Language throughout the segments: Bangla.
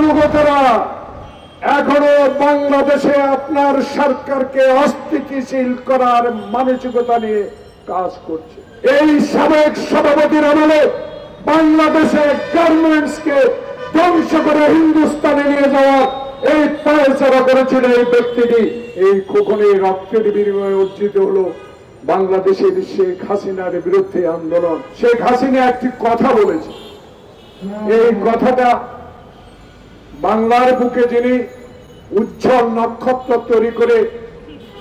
অনুগতরা এখনো বাংলাদেশে আপনার সরকারকে অস্থিতিশীল করার মানসিকতা নিয়ে কাজ করছে। এই সাবেক সভাপতির আমলে বাংলাদেশের গার্মেন্টসকে ধ্বংস করে হিন্দুস্তানে নিয়ে যাওয়ার এই পায়চারা করেছিল এই ব্যক্তিটি। এই খোকনের রক্তের বিনিময়ে অর্জিত হলো বাংলাদেশের শেখ হাসিনার বিরুদ্ধে আন্দোলন। শেখ হাসিনা একটি কথা বলেছে, এই কথাটা বাংলার বুকে যিনি উজ্জ্বল নক্ষত্র তৈরি করে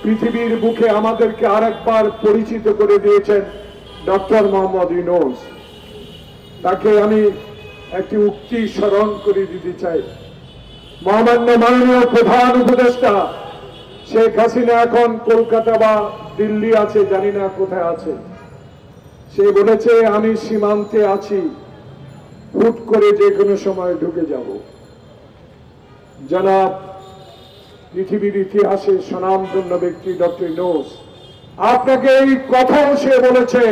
পৃথিবীর বুকে আমাদেরকে আরেকবার পরিচিত করে দিয়েছেন ডক্টর মোহাম্মদ ইউনূস, তাকে আমি একটি উক্তি স্মরণ করে দিতে চাই। মহামান্য মাননীয় প্রধান উপদেষ্টা শেখ হাসিনা এখন কলকাতা বা দিল্লি আছে, জানি না কোথায় আছে। সে বলেছে, আমি সীমান্তে আছি, হুট করে যে কোনো সময় ঢুকে যাব। জনাব পৃথিবীর ইতিহাসে স্বনামধন্য ব্যক্তি ডক্টর ইউনূস, আপনাকে এই কথাও সে বলেছে,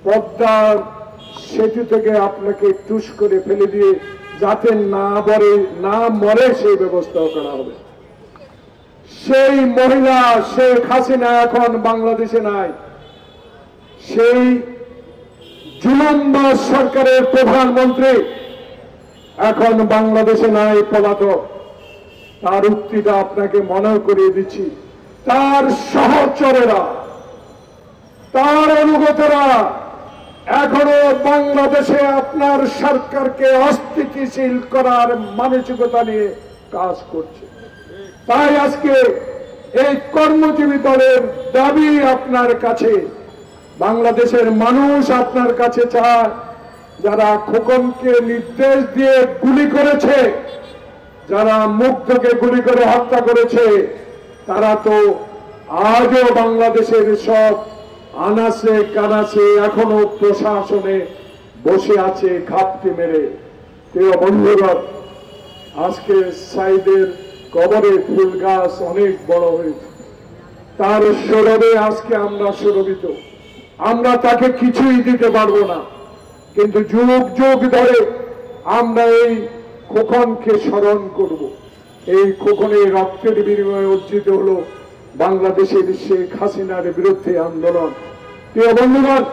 পদ্মার সেতু থেকে আপনাকে টুস করে ফেলে দিয়ে যাতে না মরে সেই ব্যবস্থা করা হবে। সেই মহিলা শেখ হাসিনা এখন বাংলাদেশে নাই। সেই জুলুমবাজ সরকারের প্রধানমন্ত্রী এখন বাংলাদেশে নাই, পলাতক। তার উক্তিটা আপনাকে মনে করিয়ে দিচ্ছি। তার সহচরেরা, তার অনুগতরা এখনো বাংলাদেশে আপনার সরকারকে অস্থিতিশীল করার মানসিকতা নিয়ে কাজ করছে। তাই আজকে এই কর্মজীবী দলের দাবি আপনার কাছে, বাংলাদেশের মানুষ আপনার কাছে চায়, যারা খোকনকে নির্দেশ দিয়ে গুলি করেছে, যারা মুগ্ধকে গুলি করে হত্যা করেছে, তারা তো আজও বাংলাদেশের সব আনাচে কানাচে এখনো প্রশাসনে বসে আছে ঘাপটি মেরে। প্রিয় বন্ধুরা, আজকে সাইদের কবরে ফুল গাছ অনেক বড় হয়েছে, তার সৌরভে আজকে আমরা সৌরভিত। আমরা তাকে কিছুই দিতে পারবো না, কিন্তু যুগ যুগ ধরে আমরা এই খোকনকে স্মরণ করব। এই খোকনের রক্তের বিনিময়ে অর্জিত হলো বাংলাদেশের শেখ হাসিনার বিরুদ্ধে আন্দোলন। প্রিয় বন্ধুগণ,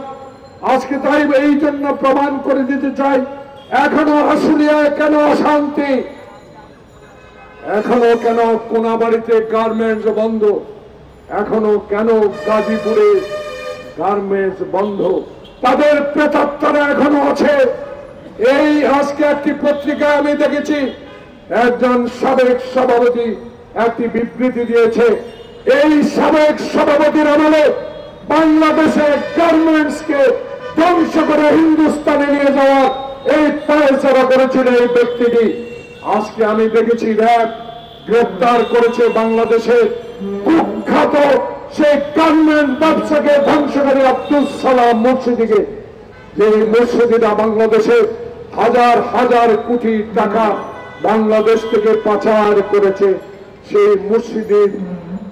আজকে তাই এই জন্য প্রমাণ করে দিতে চাই, এখনো আশুলিয়ায় কেন অশান্তি, এখনো কেন কোনাবাড়িতে গার্মেন্টস বন্ধ, এখনো কেন গাজীপুরে গার্মেন্টস বন্ধ, তাদের প্রেতাত্মারা এখনো আছে। এই আজকে একটি পত্রিকায় আমি দেখেছি, একজন সাবেক সভাপতি একটি বিবৃতি দিয়েছে, এই সাবেক সভাপতির আমলে বাংলাদেশের গার্মেন্টসকে ধ্বংস করে হিন্দুস্তানে নিয়ে যাওয়ার এই পায়চারা করেছিল এই ব্যক্তিটি। আজকে আমি দেখেছি র্যাব গ্রেপ্তার করেছে বাংলাদেশের কুখ্যাত সেই গার্মেন্ট ব্যবসাকে ধ্বংসকারী আব্দুল সালাম মুর্শিদিকে, যে মুর্শিদিরা বাংলাদেশে হাজার হাজার কোটি টাকা বাংলাদেশ থেকে পাচার করেছে। সেই মুর্শিদির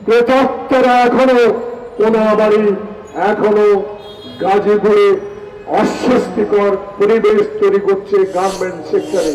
প্রেতাত্মারা এখনো কোনাবাড়ি, এখনো গাজীপুরে অস্বস্তিকর পরিবেশ তৈরি করছে গার্মেন্ট সেক্টরে।